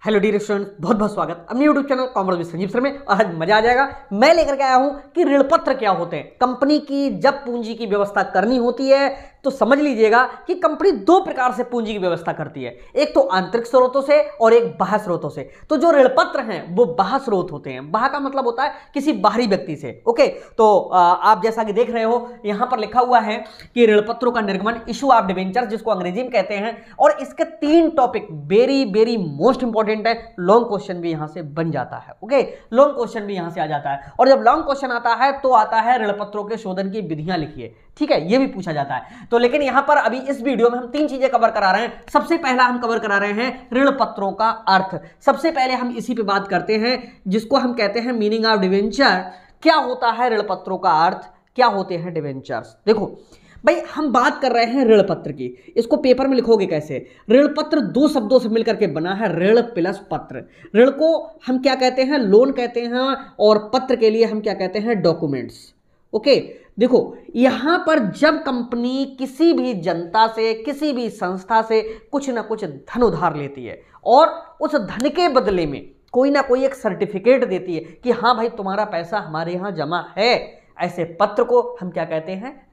Hello dear students, बहुत बहुत स्वागत अपने YouTube channel commerce with Sanjeev sir में। और आज मजा आ जाएगा। मैं लेकर के आया हूं कि ऋण पत्र क्या होते हैं। कंपनी की जब पूंजी की व्यवस्था करनी होती है तो समझ लीजिएगा कि कंपनी दो प्रकार से पूंजी की व्यवस्था करती है, एक तो आंतरिक स्रोतों से और एक बाह्य स्रोतों से। तो जो ऋण पत्र हैं वो बाह्य स्रोत होते हैं। बाह्य का मतलब होता है किसी बाहरी व्यक्ति से। ओके, तो आप जैसा कि देख रहे हो यहां पर लिखा हुआ है कि ऋण पत्रों का निर्गमन, इशू ऑफ डिबेंचर, जिसको अंग्रेजी में कहते हैं। और इसके तीन topic very very most important है। लॉन्ग क्वेश्चन भी यहां से बन जाता है। ओके, लॉन्ग क्वेश्चन भी यहां से आ जाता है। और जब लॉन्ग क्वेश्चन आता है तो आता है ऋण पत्रों के शोधन की विधियां लिखिए। ठीक है, ये भी पूछा जाता है। तो लेकिन यहां पर अभी इस वीडियो में हम तीन चीजें कवर करा रहे हैं। सबसे पहला हम कवर करा रहे हैं ऋण पत्रों का अर्थ। सबसे पहले हम इसी पे बात करते हैं जिसको हम कहते हैं मीनिंग ऑफ डिवेंचर। क्या होता है ऋण पत्रों का अर्थ, क्या होते हैं डिवेंचर्स। देखो भाई, हम बात कर रहे हैं ऋण पत्र की। इसको पेपर में लिखोगे कैसे? ऋण पत्र दो शब्दों से मिलकर के बना है, ऋण प्लस पत्र। ऋण को हम क्या कहते हैं? लोन कहते हैं। और पत्र के लिए हम क्या कहते हैं? डॉक्यूमेंट्स। ओके, देखो यहां पर जब कंपनी किसी भी जनता से, किसी भी संस्था से कुछ ना कुछ धन उधार लेती है और उस धन के बदले में कोई ना कोई एक सर्टिफिकेट देती है कि हाँ भाई तुम्हारा पैसा हमारे यहां जमा है, ऐसे पत्र को हम क्या कहते हैं?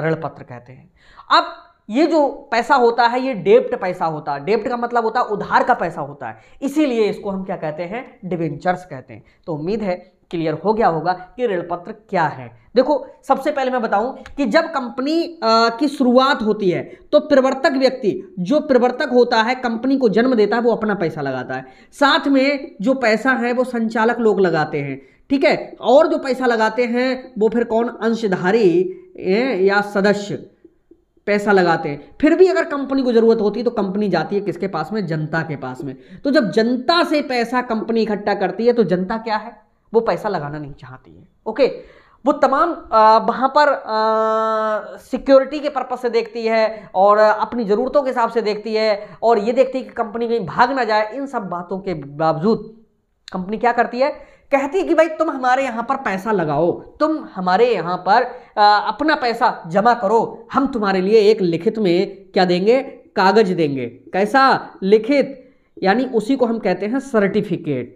ऋण पत्र कहते हैं। अब ये जो पैसा होता है ये डेब्ट पैसा होता है। डेब्ट का मतलब होता है उधार का पैसा होता है, इसीलिए इसको हम क्या कहते हैं? डिवेंचर्स कहते हैं। तो उम्मीद है क्लियर हो गया होगा कि ऋण पत्र क्या है। देखो सबसे पहले मैं बताऊं कि जब कंपनी की शुरुआत होती है तो प्रवर्तक व्यक्ति, जो प्रवर्तक होता है, कंपनी को जन्म देता है, वो अपना पैसा लगाता है। साथ में जो पैसा है वो संचालक लोग लगाते हैं। ठीक है, और जो पैसा लगाते हैं वो फिर कौन? अंशधारी या सदस्य पैसा लगाते हैं। फिर भी अगर कंपनी को जरूरत होती है तो कंपनी जाती है किसके पास में? जनता के पास में। तो जब जनता से पैसा कंपनी इकट्ठा करती है तो जनता क्या है? वो पैसा लगाना नहीं चाहती है। ओके, वो तमाम वहां पर सिक्योरिटी के पर्पस से देखती है और अपनी जरूरतों के हिसाब से देखती है और ये देखती है कि कंपनी कहीं भाग ना जाए। इन सब बातों के बावजूद कंपनी क्या करती है? कहती है कि भाई तुम हमारे यहां पर पैसा लगाओ, तुम हमारे यहां पर अपना पैसा जमा करो, हम तुम्हारे लिए एक लिखित में क्या देंगे? कागज देंगे। कैसा? लिखित, यानी उसी को हम कहते हैं सर्टिफिकेट।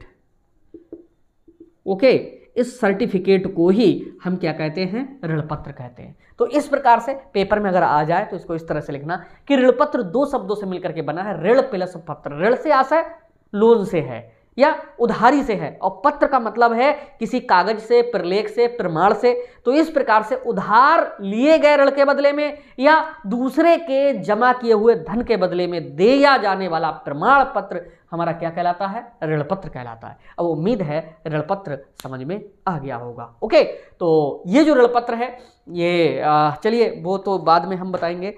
ओके, इस सर्टिफिकेट को ही हम क्या कहते हैं? ऋण पत्र कहते हैं। तो इस प्रकार से पेपर में अगर आ जाए तो इसको इस तरह से लिखना कि ऋण पत्र दो शब्दों से मिलकर के बना है, ऋण प्लस पत्र। ऋण से आशय लोन से है या उधारी से है, और पत्र का मतलब है किसी कागज से, प्रलेख से, प्रमाण से। तो इस प्रकार से उधार लिए गए ऋण के बदले में या दूसरे के जमा किए हुए धन के बदले में दिया जाने वाला प्रमाण पत्र हमारा क्या कहलाता है? ऋण पत्र कहलाता है। अब उम्मीद है ऋण पत्र समझ में आ गया होगा। ओके, तो ये जो ऋण पत्र है ये चलिए वो तो बाद में हम बताएंगे,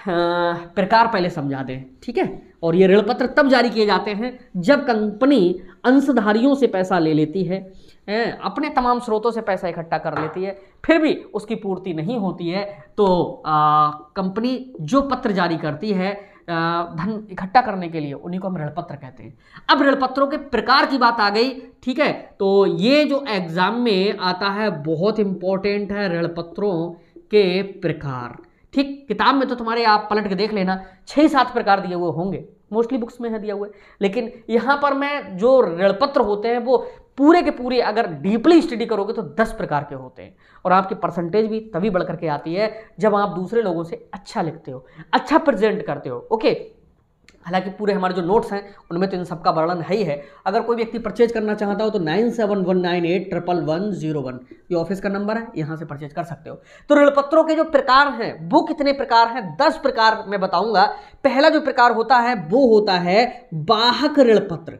प्रकार पहले समझा दें। ठीक है, और ये ऋण पत्र तब जारी किए जाते हैं जब कंपनी अंशधारियों से पैसा ले लेती है, अपने तमाम स्रोतों से पैसा इकट्ठा कर लेती है, फिर भी उसकी पूर्ति नहीं होती है तो कंपनी जो पत्र जारी करती है धन इकट्ठा करने के लिए, उन्हीं को हम ऋण पत्र कहते हैं। अब ऋण पत्रों के प्रकार की बात आ गई। ठीक है, तो ये जो एग्जाम में आता है बहुत इंपॉर्टेंट है, ऋण पत्रों के प्रकार। ठीक, किताब में तो तुम्हारे आप पलट के देख लेना 6-7 प्रकार दिए हुए होंगे, मोस्टली बुक्स में है दिया हुआ है। लेकिन यहां पर मैं जो ऋण पत्र होते हैं वो पूरे के पूरे अगर डीपली स्टडी करोगे तो 10 प्रकार के होते हैं। और आपकी परसेंटेज भी तभी बढ़ करके आती है जब आप दूसरे लोगों से अच्छा लिखते हो, अच्छा प्रेजेंट करते हो। ओके, हालांकि पूरे हमारे जो नोट्स हैं उनमें तो इन सबका वर्णन है ही है। अगर कोई व्यक्ति परचेज करना चाहता हो तो 9719811101 ये ऑफिस का नंबर है, यहां से परचेज कर सकते हो। तो ऋण पत्रों के जो प्रकार हैं वो कितने प्रकार हैं? 10 प्रकार मैं बताऊंगा। पहला जो प्रकार होता है वो होता है बाहक ऋण पत्र।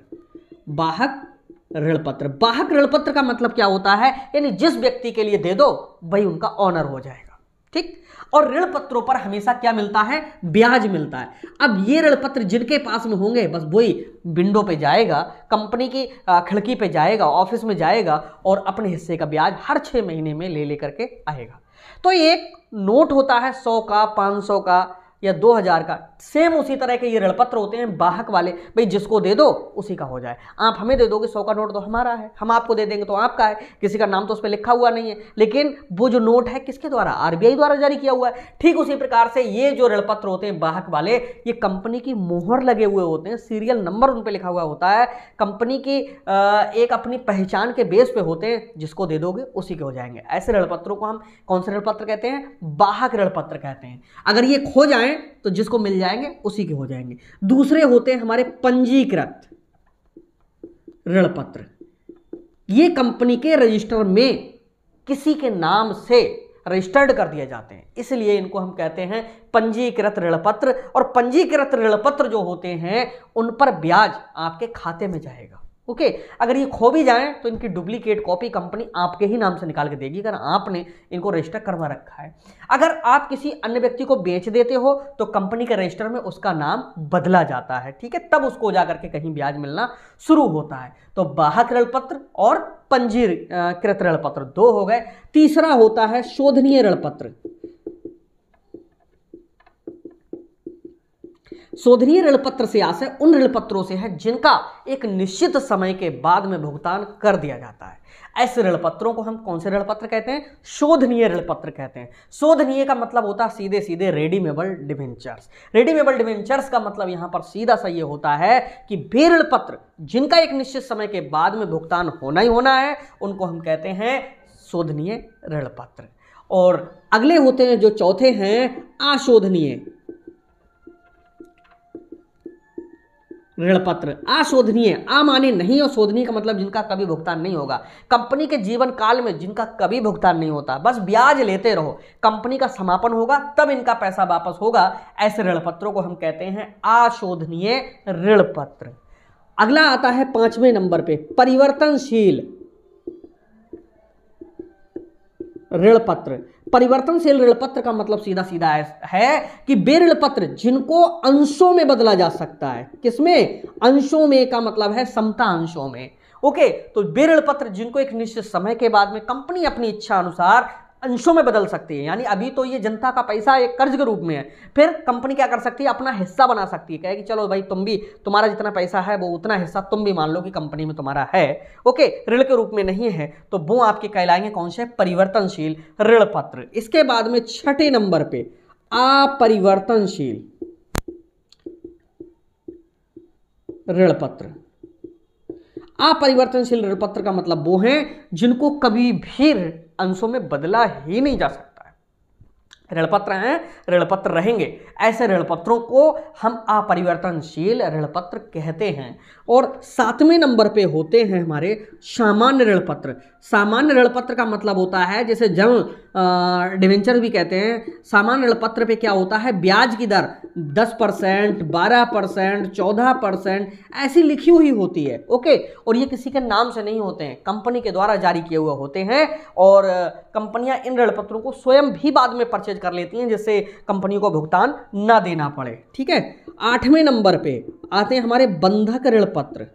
बाहक ऋण पत्र, बाहक ऋण पत्र का मतलब क्या होता है? यानी जिस व्यक्ति के लिए दे दो वही उनका ऑनर हो जाएगा। ठीक, और ऋण पत्रों पर हमेशा क्या मिलता है? ब्याज मिलता है। अब ये ऋण पत्र जिनके पास में होंगे बस वही विंडो पे जाएगा, कंपनी की खिड़की पे जाएगा, ऑफिस में जाएगा और अपने हिस्से का ब्याज हर 6 महीने में ले लेकर के आएगा। तो एक नोट होता है 100 का, 500 का या 2000 का, सेम उसी तरह के ये ऋण पत्र होते हैं वाहक वाले, भाई जिसको दे दो उसी का हो जाए। आप हमें दे दोगे 100 का नोट तो हमारा है, हम आपको दे देंगे तो आपका है, किसी का नाम तो उस पर लिखा हुआ नहीं है, लेकिन वो जो नोट है किसके द्वारा, आरबीआई द्वारा जारी किया हुआ है। ठीक उसी प्रकार से ये जो ऋण पत्र होते हैं वाहक वाले, ये कंपनी की मोहर लगे हुए होते हैं, सीरियल नंबर उन पर लिखा हुआ होता है, कंपनी की एक अपनी पहचान के बेस पे होते हैं, जिसको दे दोगे उसी के हो जाएंगे। ऐसे ऋण पत्रों को हम कौन से ऋण पत्र कहते हैं, वाहक ऋण पत्र कहते हैं। अगर ये खो जाएं तो जिसको मिल जाएंगे उसी के हो जाएंगे। दूसरे होते हैं हमारे पंजीकृत ऋण पत्र। ये कंपनी के रजिस्टर में किसी के नाम से रजिस्टर्ड कर दिए जाते हैं, इसलिए इनको हम कहते हैं पंजीकृत ऋण पत्र। और पंजीकृत ऋण पत्र जो होते हैं उन पर ब्याज आपके खाते में जाएगा। ओके, अगर ये खो भी जाएं तो इनकी डुप्लीकेट कॉपी कंपनी आपके ही नाम से निकाल के देगी, अगर आपने इनको रजिस्टर करवा रखा है। अगर आप किसी अन्य व्यक्ति को बेच देते हो तो कंपनी के रजिस्टर में उसका नाम बदला जाता है, ठीक है, तब उसको जाकर के कहीं ब्याज मिलना शुरू होता है। तो वाहक ऋण पत्र और पंजीकृत ऋण पत्र दो हो गए। तीसरा होता है शोधनीय ऋण पत्र। शोधनीय ऋण पत्र से आशय उन ऋण पत्रों से है जिनका एक निश्चित समय के बाद में भुगतान कर दिया जाता है। ऐसे ऋण पत्रों को हम कौन से ऋण पत्र कहते हैं, शोधनीय ऋण पत्र कहते हैं। शोधनीय का मतलब होता है सीधे सीधे रेडीमेबल डिबेंचर्स। रेडीमेबल डिबेंचर्स का मतलब यहां पर सीधा सा ये होता है कि वे ऋण पत्र जिनका एक निश्चित समय के बाद में भुगतान होना ही होना है, उनको हम कहते हैं शोधनीय ऋण पत्र। और अगले होते हैं जो चौथे हैं अशोधनीय ऋण पत्र। अशोधनीय, आ माने नहीं और शोधनीय का मतलब जिनका कभी भुगतान नहीं होगा। कंपनी के जीवन काल में जिनका कभी भुगतान नहीं होता, बस ब्याज लेते रहो, कंपनी का समापन होगा तब इनका पैसा वापस होगा, ऐसे ऋण पत्रों को हम कहते हैं अशोधनीय ऋण पत्र। अगला आता है 5वें नंबर पे परिवर्तनशील ऋण पत्र। परिवर्तनशील ऋण पत्र का मतलब सीधा सीधा है कि वे ऋण पत्र जिनको अंशों में बदला जा सकता है। किसमें, अंशों में का मतलब है समता अंशों में। ओके, तो वे ऋण पत्र जिनको एक निश्चित समय के बाद में कंपनी अपनी इच्छा अनुसार अंशों में बदल सकती है। यानी अभी तो ये जनता का पैसा एक कर्ज के रूप में है, फिर कंपनी क्या कर सकती है, अपना हिस्सा बना सकती है, कहे कि चलो भाई तुम भी, तुम्हारा जितना पैसा है वो उतना हिस्सा तुम भी मान लो कि कंपनी में तुम्हारा है। ओके, ऋण के रूप में नहीं है तो वो आपके कहलाएंगे कौन से, परिवर्तनशील ऋण पत्र। इसके बाद में 6ठे नंबर पे अपरिवर्तनशील ऋण पत्र। अपरिवर्तनशील ऋण पत्र का मतलब वो हैं जिनको कभी भी अंशों में बदला ही नहीं जा सकता है। ऋण पत्र हैं, ऋण पत्र रहेंगे, ऐसे ऋण पत्रों को हम अपरिवर्तनशील ऋण पत्र कहते हैं। और 7वें नंबर पे होते हैं हमारे सामान्य ऋण पत्र। सामान्य ऋण पत्र का मतलब होता है जैसे जनरल डिवेंचर भी कहते हैं। सामान्य ऋण पत्र पे क्या होता है, ब्याज की दर 10%, 12%, 14% ऐसी लिखी हुई होती है। ओके, और ये किसी के नाम से नहीं होते हैं, कंपनी के द्वारा जारी किए हुए होते हैं। और कंपनियां इन ऋण पत्रों को स्वयं भी बाद में परचेज कर लेती हैं जिससे कंपनी को भुगतान ना देना पड़े। ठीक है, 8वें नंबर पे आते हैं हमारे बंधक ऋण पत्र।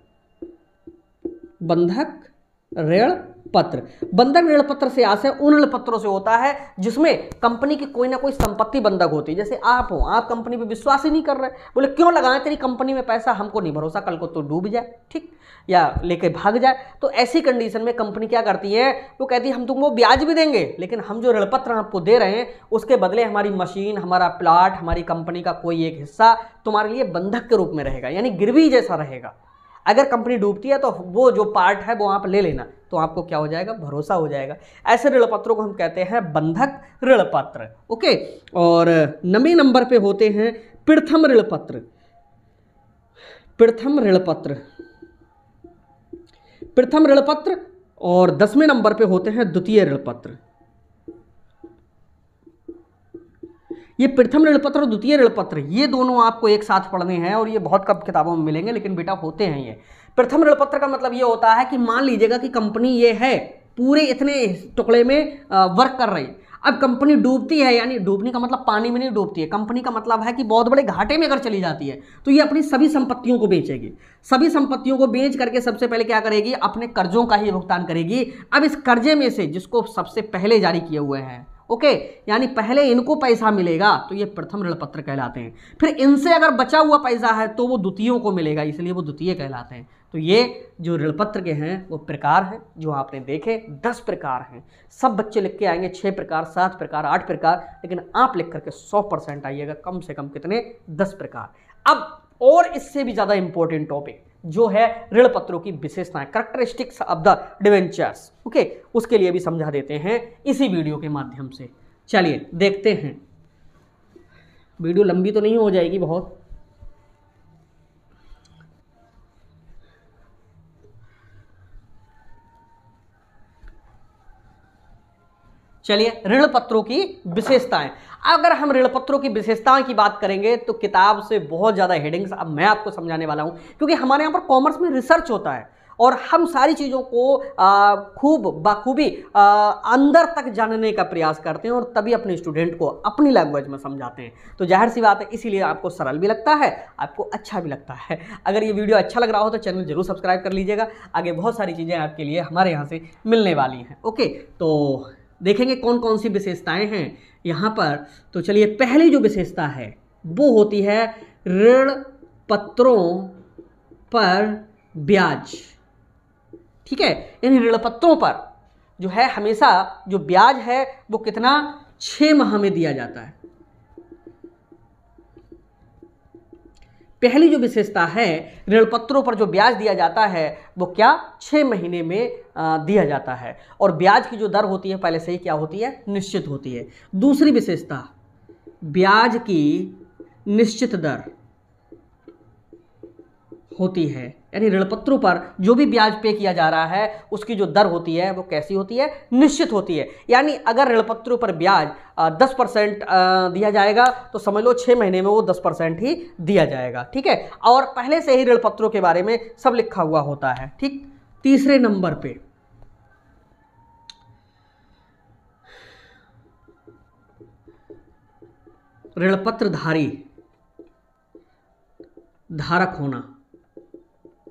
बंधक ऋण पत्र। बंधक ऋण पत्र से आशय उन ऋण पत्रों से होता है जिसमें कंपनी की कोई ना कोई संपत्ति बंधक होती है। जैसे आप हो, आप कंपनी पे विश्वास ही नहीं कर रहे, बोले क्यों लगाएं तेरी कंपनी में पैसा, हमको नहीं भरोसा कल को तो डूब जाए, ठीक, या लेके भाग जाए। तो ऐसी कंडीशन में कंपनी क्या करती है, वो कहती है हम तुमको ब्याज भी देंगे लेकिन हम जो ऋण पत्र आपको दे रहे हैं उसके बदले हमारी मशीन, हमारा प्लाट, हमारी कंपनी का कोई एक हिस्सा तुम्हारे लिए बंधक के रूप में रहेगा, यानी गिरवी जैसा रहेगा। अगर कंपनी डूबती है तो वो जो पार्ट है वो आप ले लेना, तो आपको क्या हो जाएगा, भरोसा हो जाएगा। ऐसे ऋण पत्रों को हम कहते हैं बंधक ऋण पत्र। ओके, और 9वें नंबर पे होते हैं प्रथम ऋण पत्र। प्रथम ऋण पत्र, प्रथम ऋण पत्र। और 10वें नंबर पे होते हैं द्वितीय ऋण पत्र। ये प्रथम ऋण पत्र और द्वितीय ऋण पत्र, ये दोनों आपको एक साथ पढ़ने हैं और ये बहुत कम किताबों में मिलेंगे, लेकिन बेटा होते हैं ये। प्रथम ऋण पत्र का मतलब ये होता है कि मान लीजिएगा कि कंपनी ये है पूरे इतने टुकड़े में वर्क कर रही, अब कंपनी डूबती है, यानी डूबने का मतलब पानी में नहीं डूबती है, कंपनी का मतलब है कि बहुत बड़े घाटे में अगर चली जाती है तो ये अपनी सभी संपत्तियों को बेचेगी। सभी संपत्तियों को बेच करके सबसे पहले क्या करेगी, अपने कर्जों का ही भुगतान करेगी। अब इस कर्जे में से जिसको सबसे पहले जारी किए हुए हैं ओके, यानी पहले इनको पैसा मिलेगा तो ये प्रथम ऋण पत्र कहलाते हैं। फिर इनसे अगर बचा हुआ पैसा है तो वो द्वितीयों को मिलेगा, इसलिए वो द्वितीय कहलाते हैं। तो ये जो ऋण पत्र के हैं वो प्रकार हैं जो आपने देखे, 10 प्रकार हैं। सब बच्चे लिख के आएंगे 6 प्रकार, 7 प्रकार, 8 प्रकार, लेकिन आप लिख करके 100% आइएगा, कम से कम कितने, 10 प्रकार। अब और इससे भी ज़्यादा इंपॉर्टेंट टॉपिक जो है ऋण पत्रों की विशेषताएं, characteristics of the debentures, okay, उसके लिए भी समझा देते हैं इसी वीडियो के माध्यम से। चलिए देखते हैं, वीडियो लंबी तो नहीं हो जाएगी बहुत। चलिए, ऋण पत्रों की विशेषताएं। अगर हम ऋण पत्रों की विशेषताओं की बात करेंगे तो किताब से बहुत ज़्यादा हेडिंग्स अब मैं आपको समझाने वाला हूं, क्योंकि हमारे यहाँ पर कॉमर्स में रिसर्च होता है और हम सारी चीज़ों को खूब बाखूबी अंदर तक जानने का प्रयास करते हैं और तभी अपने स्टूडेंट को अपनी लैंग्वेज में समझाते हैं। तो जाहिर सी बात है, इसीलिए आपको सरल भी लगता है, आपको अच्छा भी लगता है। अगर ये वीडियो अच्छा लग रहा हो तो चैनल जरूर सब्सक्राइब कर लीजिएगा, आगे बहुत सारी चीज़ें आपके लिए हमारे यहाँ से मिलने वाली हैं। ओके, तो देखेंगे कौन कौन सी विशेषताएं हैं यहाँ पर। तो चलिए, पहली जो विशेषता है वो होती है ऋण पत्रों पर ब्याज। ठीक है, यानी ऋण पत्रों पर जो है हमेशा जो ब्याज है वो कितना, 6 माह में दिया जाता है। पहली जो विशेषता है, ऋण पत्रों पर जो ब्याज दिया जाता है वो क्या, 6 महीने में दिया जाता है, और ब्याज की जो दर होती है पहले से ही क्या होती है, निश्चित होती है। दूसरी विशेषता, ब्याज की निश्चित दर होती है, यानी ऋण पत्रों पर जो भी ब्याज पे किया जा रहा है उसकी जो दर होती है वो कैसी होती है, निश्चित होती है। यानी अगर ऋण पत्रों पर ब्याज 10% दिया जाएगा तो समझ लो 6 महीने में वो 10% ही दिया जाएगा। ठीक है, और पहले से ही ऋण पत्रों के बारे में सब लिखा हुआ होता है। ठीक, तीसरे नंबर पे ऋण पत्रधारी धारक होना।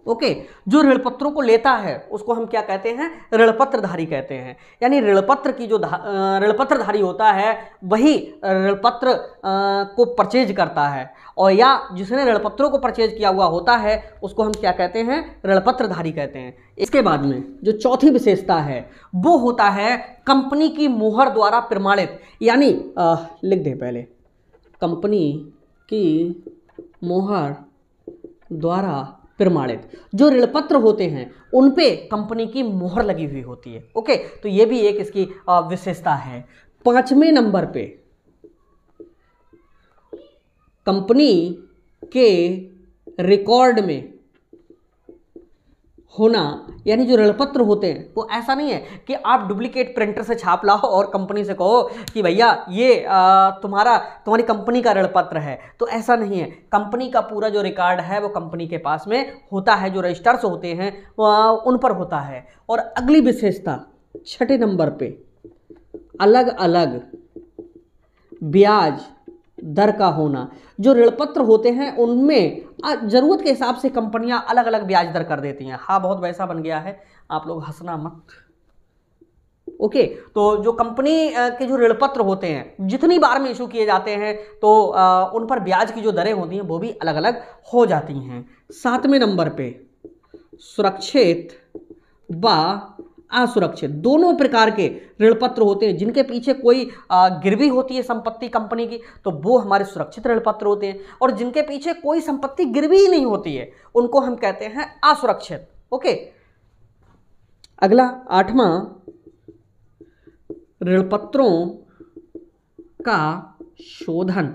ओके, जो ऋण पत्रों को लेता है उसको हम क्या कहते हैं, ऋण पत्रधारी कहते हैं। यानी ऋण पत्र की जो ऋण पत्रधारी होता है वही ऋण पत्र को परचेज करता है, और या जिसने ऋण पत्रों को परचेज किया हुआ होता है उसको हम क्या कहते हैं, ऋण पत्रधारी कहते हैं। इसके बाद में जो चौथी विशेषता है वो होता है कंपनी की मुहर द्वारा प्रमाणित। यानी लिख दे पहले, कंपनी की मुहर द्वारा प्रमाणित जो ऋण पत्र होते हैं उन पे कंपनी की मुहर लगी हुई होती है। ओके, तो ये भी एक इसकी विशेषता है। 5वें नंबर पे कंपनी के रिकॉर्ड में होना, यानी जो ऋण पत्र होते हैं वो ऐसा नहीं है कि आप डुप्लीकेट प्रिंटर से छाप लाओ और कंपनी से कहो कि भैया ये तुम्हारी कंपनी का ऋण पत्र है, तो ऐसा नहीं है। कंपनी का पूरा जो रिकॉर्ड है वो कंपनी के पास में होता है, जो रजिस्टर्स होते हैं उन पर होता है। और अगली विशेषता 6ठे नंबर पे अलग अलग ब्याज दर का होना। जो ऋण पत्र होते हैं उनमें जरूरत के हिसाब से कंपनियां अलग अलग ब्याज दर कर देती हैं। हाँ, बहुत वैसा बन गया है, आप लोग हंसना मत। ओके, तो जो कंपनी के जो ऋण पत्र होते हैं जितनी बार में इशू किए जाते हैं तो उन पर ब्याज की जो दरें होती हैं वो भी अलग अलग हो जाती हैं। 7वें नंबर पे सुरक्षित व असुरक्षित दोनों प्रकार के ऋण पत्र होते हैं। जिनके पीछे कोई गिरवी होती है संपत्ति कंपनी की तो वो हमारे सुरक्षित ऋण पत्र होते हैं, और जिनके पीछे कोई संपत्ति गिरवी ही नहीं होती है उनको हम कहते हैं असुरक्षित। ओके, अगला 8वां ऋण पत्रों का शोधन।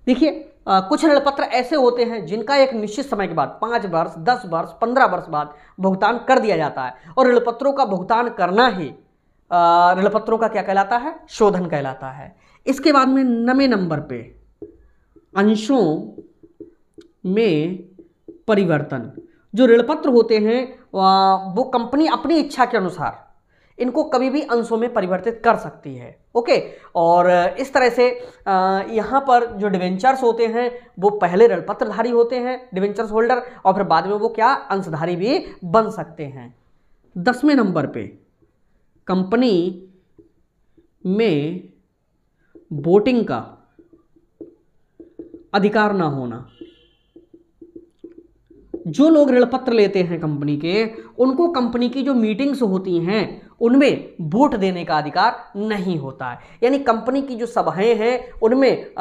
देखिए, कुछ ऋण पत्र ऐसे होते हैं जिनका एक निश्चित समय के बाद 5 वर्ष, 10 वर्ष, 15 वर्ष बाद भुगतान कर दिया जाता है, और ऋण पत्रों का भुगतान करना ही ऋण पत्रों का क्या कहलाता है, शोधन कहलाता है। इसके बाद में 9वें नंबर पे अंशों में परिवर्तन। जो ऋण पत्र होते हैं वो कंपनी अपनी इच्छा के अनुसार इनको कभी भी अंशों में परिवर्तित कर सकती है। ओके, और इस तरह से यहाँ पर जो डिवेंचर्स होते हैं वो पहले ऋण पत्रधारी होते हैं, डिवेंचर्स होल्डर, और फिर बाद में वो क्या, अंशधारी भी बन सकते हैं। 10वें नंबर पे कंपनी में वोटिंग का अधिकार ना होना। जो लोग ऋण पत्र लेते हैं कंपनी के, उनको कंपनी की जो मीटिंग्स होती हैं उनमें वोट देने का अधिकार नहीं होता है। यानी कंपनी की जो सभाएं हैं उनमें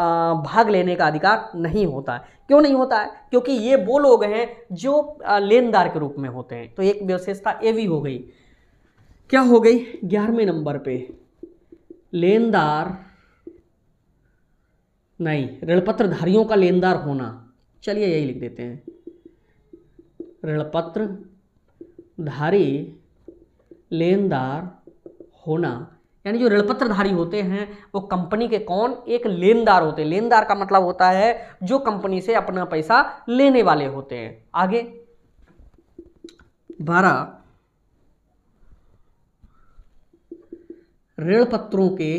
भाग लेने का अधिकार नहीं होता है। क्यों नहीं होता है? क्योंकि ये वो लोग हैं जो लेनदार के रूप में होते हैं। तो एक विशेषता ये भी हो गई। क्या हो गई? 11वें नंबर पे लेनदार नहीं, ऋणपत्रधारियों का लेनदार होना। चलिए यही लिख देते हैं, ऋणपत्रधारी लेनदार होना। यानी जो ऋणपत्रधारी होते हैं वो कंपनी के कौन? एक लेनदार होते हैं। लेनदार का मतलब होता है जो कंपनी से अपना पैसा लेने वाले होते हैं। आगे 12, ऋणपत्रों के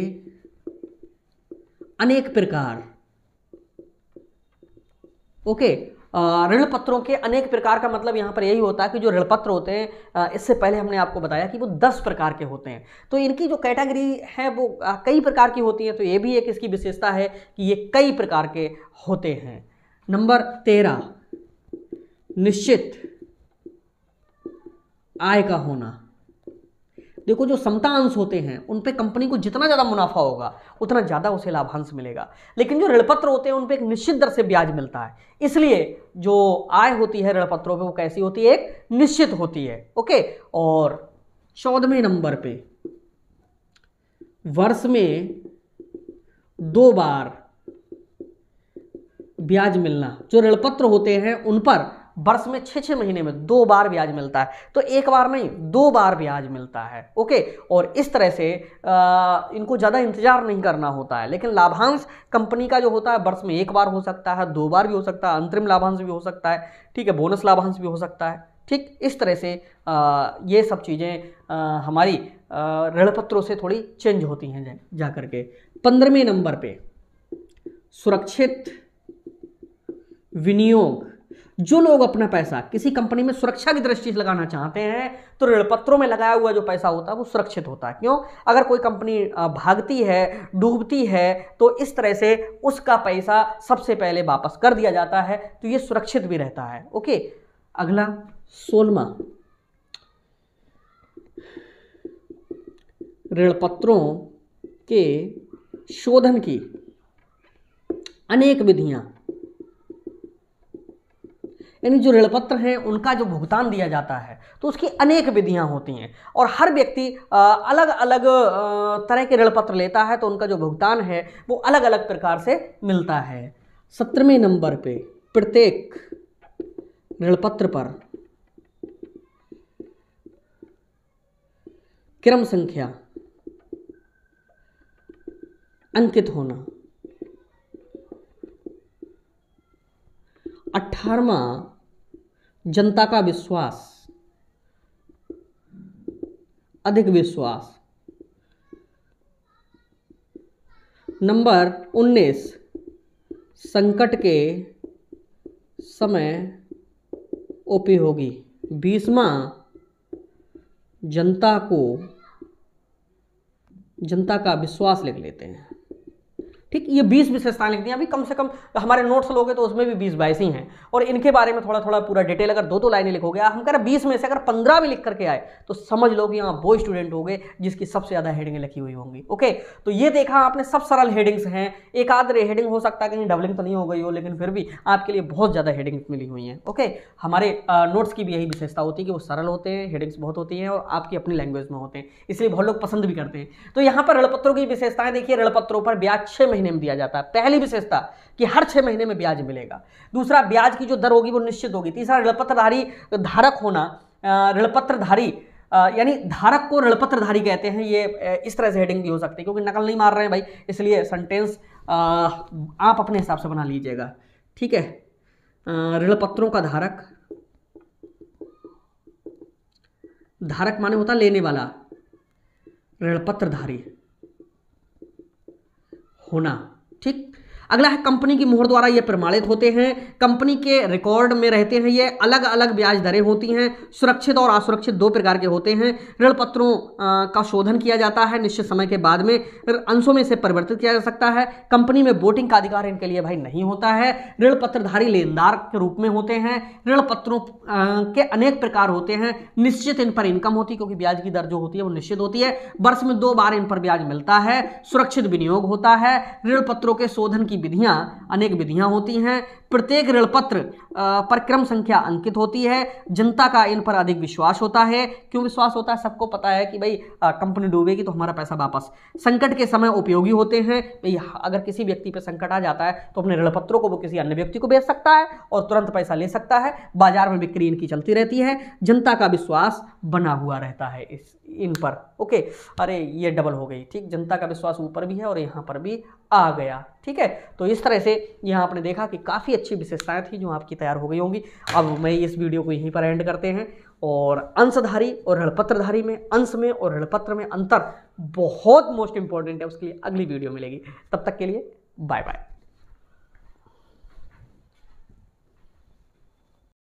अनेक प्रकार। ओके, ऋण पत्रों के अनेक प्रकार का मतलब यहां पर यही होता है कि जो ऋण पत्र होते हैं, इससे पहले हमने आपको बताया कि वो 10 प्रकार के होते हैं। तो इनकी जो कैटेगरी है वो कई प्रकार की होती है। तो ये भी एक इसकी विशेषता है कि ये कई प्रकार के होते हैं। नंबर 13, निश्चित आय का होना। देखो, जो समता अंश होते हैं उन पे कंपनी को जितना ज़्यादा मुनाफा होगा उतना ज़्यादा उसे लाभांश मिलेगा। लेकिन जो ऋणपत्र होते हैं उन पे एक निश्चित दर से ब्याज मिलता है। इसलिए जो आय होती है ऋणपत्रों पे वो कैसी होती है? एक निश्चित होती है। ओके, और 14वें नंबर पे वर्ष में 2 बार ब्याज मिलना। जो ऋणपत्र होते हैं उन पर वर्ष में 6-6 महीने में 2 बार ब्याज मिलता है। तो एक बार नहीं, 2 बार ब्याज मिलता है। ओके, और इस तरह से इनको ज़्यादा इंतजार नहीं करना होता है। लेकिन लाभांश कंपनी का जो होता है वर्ष में 1 बार हो सकता है, 2 बार भी हो सकता है, अंतरिम लाभांश भी हो सकता है, ठीक है, बोनस लाभांश भी हो सकता है। ठीक, इस तरह से ये सब चीज़ें हमारी ऋणपत्रों से थोड़ी चेंज होती हैं जा करके। 15वें नंबर पे सुरक्षित विनियोग। जो लोग अपना पैसा किसी कंपनी में सुरक्षा की दृष्टि से लगाना चाहते हैं तो ऋणपत्रों में लगाया हुआ जो पैसा होता है वो सुरक्षित होता है। क्यों? अगर कोई कंपनी भागती है, डूबती है, तो इस तरह से उसका पैसा सबसे पहले वापस कर दिया जाता है, तो ये सुरक्षित भी रहता है। ओके, अगला 16वां, ऋणपत्रों के शोधन की अनेक विधियां। यानी जो ऋणपत्र हैं उनका जो भुगतान दिया जाता है तो उसकी अनेक विधियां होती हैं और हर व्यक्ति अलग अलग तरह के ऋणपत्र लेता है तो उनका जो भुगतान है वो अलग अलग प्रकार से मिलता है। 17वें नंबर पे प्रत्येक ऋणपत्र पर क्रम संख्या अंकित होना। 18वां, जनता का विश्वास, अधिक विश्वास। नंबर 19, संकट के समय उपयोगी। 20वां, जनता का विश्वास लिख लेते हैं। ठीक, ये 20 विशेषताएं लिख दी। अभी कम से कम हमारे नोट्स लोगे तो उसमें भी 20-22 ही हैं और इनके बारे में थोड़ा थोड़ा पूरा डिटेल अगर 2-2 लाइनें लिखोगे, हम कह रहे 20 में से अगर 15 भी लिख करके आए तो समझ लो कि यहाँ वो स्टूडेंट हो गए जिसकी सबसे ज़्यादा हेडिंगें लिखी हुई होंगी। ओके, तो ये देखा आपने, सब सरल हेडिंग्स हैं। एक आध हेडिंग हो सकता है कहीं डबलिंग तो नहीं हो गई हो, लेकिन फिर भी आपके लिए बहुत ज़्यादा हेडिंग्स मिली हुई हैं। ओके, हमारे नोट्स की भी यही विशेषता होती है कि वो सरल होते हैं, हेडिंग्स बहुत होती हैं और आपकी अपनी लैंग्वेज में होते हैं, इसलिए बहुत लोग पसंद भी करते हैं। तो यहाँ पर ऋणपत्रों की विशेषताएं देखिए, ऋणपत्रों पर ब्याज 6 महीने में दिया जाता है। पहली विशेषता कि हर 6 महीने में ब्याज मिलेगा। दूसरा, ब्याज की जो दर होगी वो निश्चित होगी। तीसरा, ऋणपत्रधारी धारक होना। ऋणपत्रधारी यानी धारक को ऋणपत्रधारी कहते हैं। ये इस तरह से हेडिंग भी हो सकती है क्योंकि नकल नहीं मार रहे हैं भाई, इसलिए सेंटेंस आप अपने हिसाब से बना लीजिएगा। ठीक है, ऋणपत्रों का धारक, धारक माने होता लेने वाला, ऋणपत्रधारी होना। ठीक, अगला है कंपनी की मोहर द्वारा ये प्रमाणित होते हैं, कंपनी के रिकॉर्ड में रहते हैं, ये अलग अलग ब्याज दरें होती हैं, सुरक्षित और असुरक्षित दो प्रकार के होते हैं, ऋण पत्रों का शोधन किया जाता है, निश्चित समय के बाद में अंशों में से परिवर्तित किया जा सकता है, कंपनी में वोटिंग का अधिकार इनके लिए भाई नहीं होता है, ऋण पत्रधारी लेनदार के रूप में होते हैं, ऋण पत्रों के अनेक प्रकार होते हैं, निश्चित इन पर इनकम होती है क्योंकि ब्याज की दर जो होती है वो निश्चित होती है, वर्ष में 2 बार इन पर ब्याज मिलता है, सुरक्षित विनियोग होता है, ऋण पत्रों के शोधन की विधियां अनेक विधियां होती हैं, प्रत्येक ऋण पत्र पर क्रम संख्या अंकित होती है, जनता का इन पर अधिक विश्वास होता है। क्यों विश्वास होता है? सबको पता है कि भाई कंपनी डूबेगी तो हमारा पैसा वापस। संकट के समय उपयोगी होते हैं, भाई अगर किसी व्यक्ति पर संकट आ जाता है तो अपने ऋण पत्रों को वो किसी अन्य व्यक्ति को बेच सकता है और तुरंत पैसा ले सकता है, बाजार में बिक्री इनकी चलती रहती है, जनता का विश्वास बना हुआ रहता है इन पर। ओके, अरे ये डबल हो गई, ठीक, जनता का विश्वास ऊपर भी है और यहाँ पर भी आ गया, ठीक है। तो इस तरह से यहाँ आपने देखा कि काफ़ी अच्छी विशेषताएं थी जो आपकी तैयार हो गई होंगी। अब मैं इस वीडियो को यहीं पर एंड करते हैं, और अंशधारी और ऋणपत्रधारी में, अंश में और ऋणपत्र में अंतर बहुत मोस्ट इंपॉर्टेंट है, उसके लिए अगली वीडियो मिलेगी। तब तक के लिए बाय बाय।